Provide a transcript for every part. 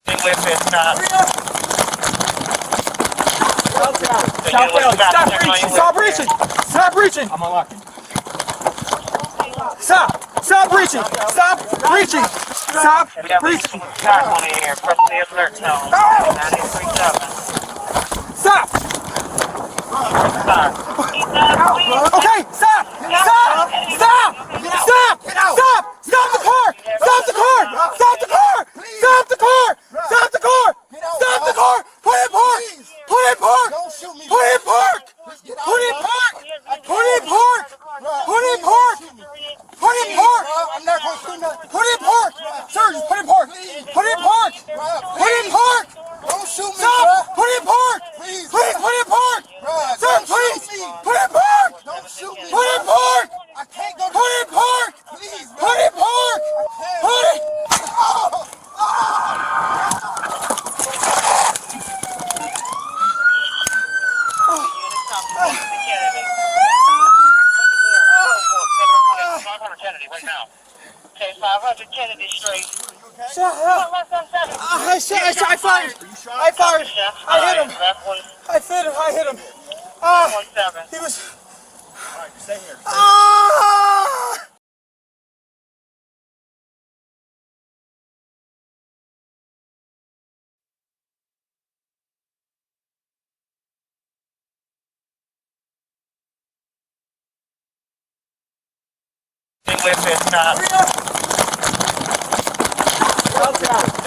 Stop reaching! Stop reaching! I'm unlocking. Stop! Stop reaching! Stop reaching! Stop reaching! Stop! Okay, stop! Stop! Stop! Stop! Stop! Stop the car! Stop the car! Stop the car! Stop the car! Stop the car! Stop the car! Put in park! Put in park! Put in park! Put in park! Put in park! Put in park! Put in park! I'm not going to shoot nothing. Put in park! Sir, just put in park! Put in park! Put in park! Don't shoot me, stop! Put in park! Please put in park! Sir, please! Put in park! Don't shoot me! Put in park! I can't go. Put in park! Please! Put in park! Put it! Right now. Okay, 500 Kennedy Street. Shut up! I fired! I fired! I hit him! I hit him! He was... Alright, stay here.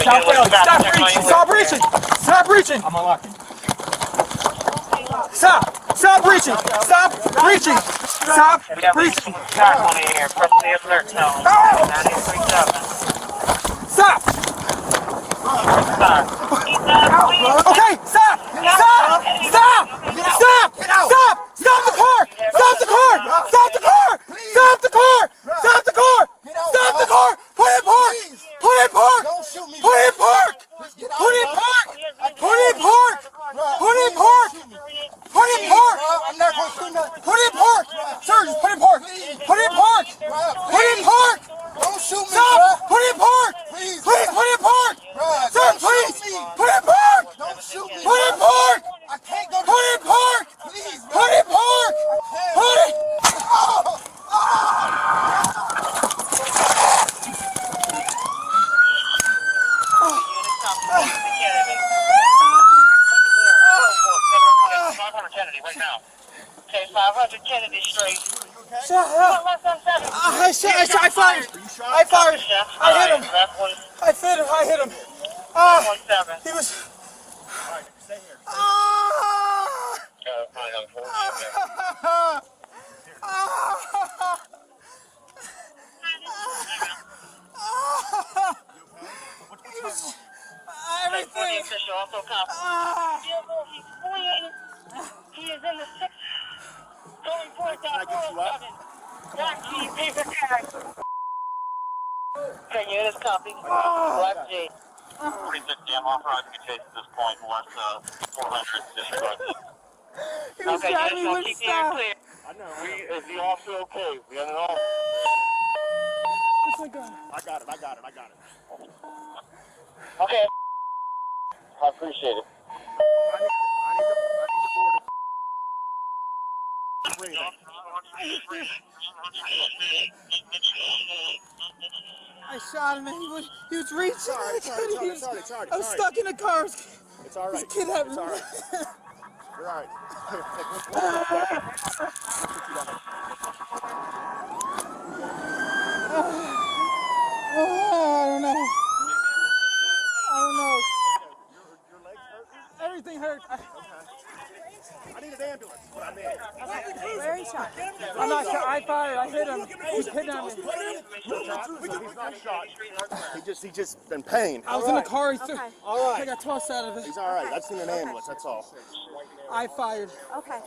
Stop reaching! Stop reaching! Stop reaching! I'm unlocking. Stop! Stop reaching! Stop reaching! Stop reaching! Stop! Okay, stop! Stop! Stop! Stop! Stop! Stop the car! Stop the car! Stop the car! Stop the car! Stop the car! Stop the car! Put in park! Put in park! Put in park! Put in park! Put in park! Put in park! Put in park! I'm not going to shoot nothing. Put in park! Sir, just put in park! Put in park! Put in park! Don't shoot me! Stop! Put in park! Please put in park! Sir, please! Put in park! Don't shoot me! Put in park! I can't go. Put in park! Please! Put in park! Put it! Right now. Okay, 500 Kennedy Street. Shut up! I fired! I fired! I hit him! I hit him! He was... Alright, stay here. Everything! He is in the 6th. Going forth on 407. Black G, paper tag. Okay, units copy. Black G. 46 damn authorizing a chase at this point, unless 400 disregard. He was trying me with stop. I know. Is the officer okay? We got it all. Oh my God. I got it. Okay. I appreciate it. I need the board. I shot him and he was reaching. Sorry. I was stuck in the car. It's all right. This kid had me. It's all right. You're all right. I don't know. Your legs hurt? Everything hurt. I need an ambulance. What I mean. Where is shot? I'm not shot. I fired. I hit him. He kidnapped me. He's not shot. He just in pain. I was in the car. Okay. I got tossed out of it. He's all right. I've seen an ambulance. That's all. I fired. Okay.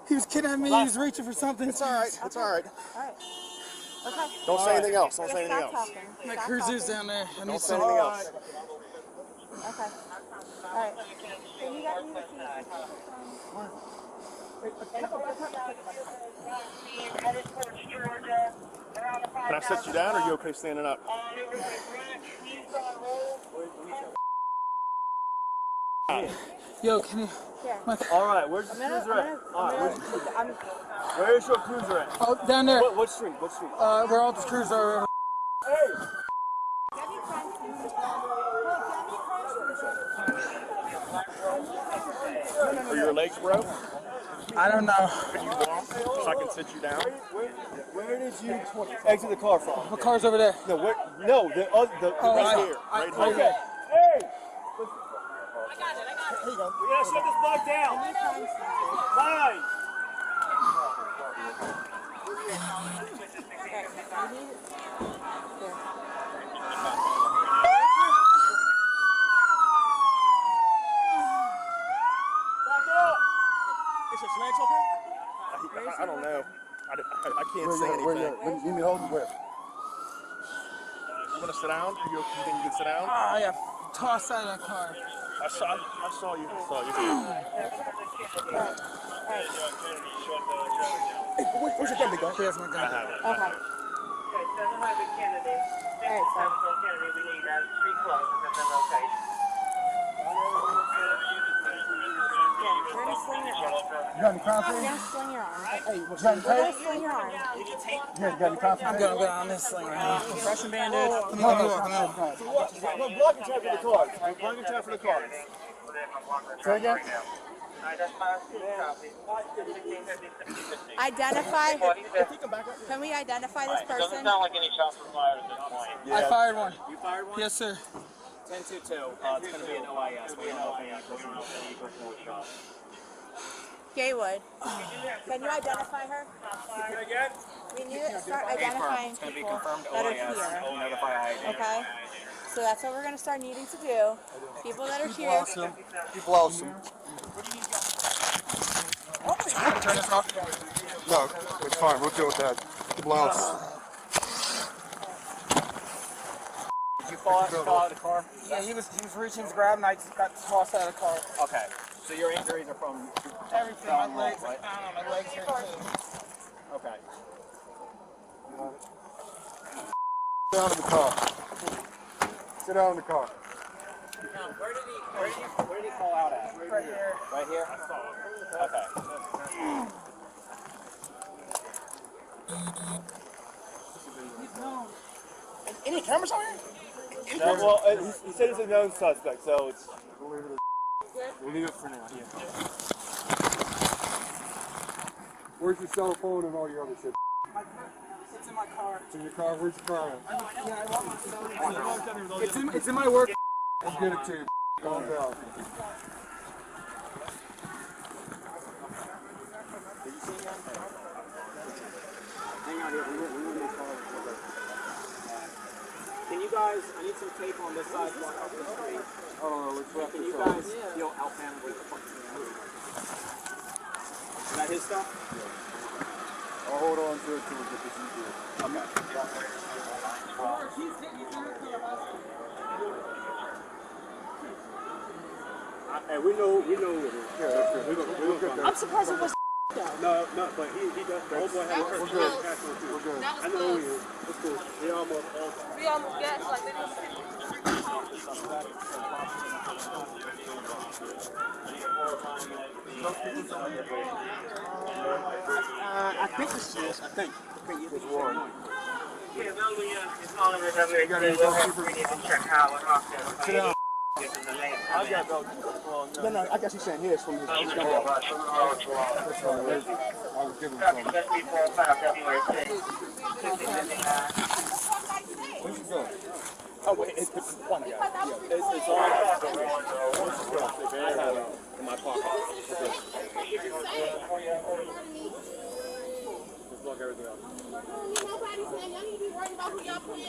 He was kidnapping me. He was reaching for something. It's all right. It's all right. All right. Okay. Don't say anything else. Don't say anything Stop else. talking. My Stop cruiser's talking. down there. I need Don't say some. anything else. Okay. All right. So you got me the Can I sit you down, or are you okay standing up? Yo, can you? All right, where's your cruiser at? All right, where's your cruiser at? Oh, down there. What street? What street? Where all the crews are. Hey! Are your legs broke? I don't know. Can you walk so I can sit you down? Where did you exit the car from? The car's over there. No, right here. Right here. Okay. Hey! Here you go. We gotta shut this block down. Fine. I don't know. I can't say anything. You need me to hold you where? You want to sit down? You think you can sit down? Oh, yeah. Toss out of that car. I saw you. Hey, where's your gun, big guy? Here's my gun. Okay. Alright, You're gonna sling your arm. You got any confidence? You're gonna sling your arm. Hey, you got any You're gonna tape? sling your arm. Yeah, you got any confidence? I'm good. I'm this thing right now. Compression bandage. Let me walk. We're blocking traffic for the cars. We're blocking traffic for the cars. Say again? Identify. Can we identify this person? Doesn't sound like any shots were fired at this point. I fired one. You fired one? Yes, sir. 10-2-2. It's going to be an OIS. We know Gaywood. Can you identify her? Again? We need to start identifying It's going to be people confirmed that are OIS. here. We'll notify ID. Okay? So that's what we're going to start needing to do. People that are here. Awesome. People awesome. Turn this off. No, it's fine. We'll deal with that. People awesome. Did you fall out of the car? Yeah, he was reaching to grab and I just got tossed out of the car. Okay. So your injuries are from Everything. My legs. I don't know. My legs hurt too. Okay. Sit down in the car. Sit down in the car. Where did he fall out at? Right here. Right here? Okay. Any cameras on here? No, well, he said it's a known suspect, so it's. We'll leave it for now. Yeah. Where's your cell phone and all your other shit? It's in my car. It's in your car? Where's your car at? Yeah, I want my phone. It's in my work. I'll get it to you. Calm down. Hang on here. Can you guys, I need some tape on this side block off the street. I don't know. Let's wrap Can this you up. guys feel out panel? Is that his stuff? I'll hold on to it till we get this easier. Okay. And we know. Yeah, that's good. We're good. I'm surprised it was No, but he does. The old boy had a We're good. We're good. I know he is. It's cool. He almost all time. We almost guessed like they don't I think this is. I think it's one. Yeah, no, it's all of it. We need to check how it operates. Sit down. I got those. Well, no, I guess he's saying his from his. That's fine. I'll give him some. Where's he going? Oh, wait, it's one guy. Yeah, it's all. I have it in my pocket. Just block everything up. Nobody saying y'all need to be worried about who y'all put in.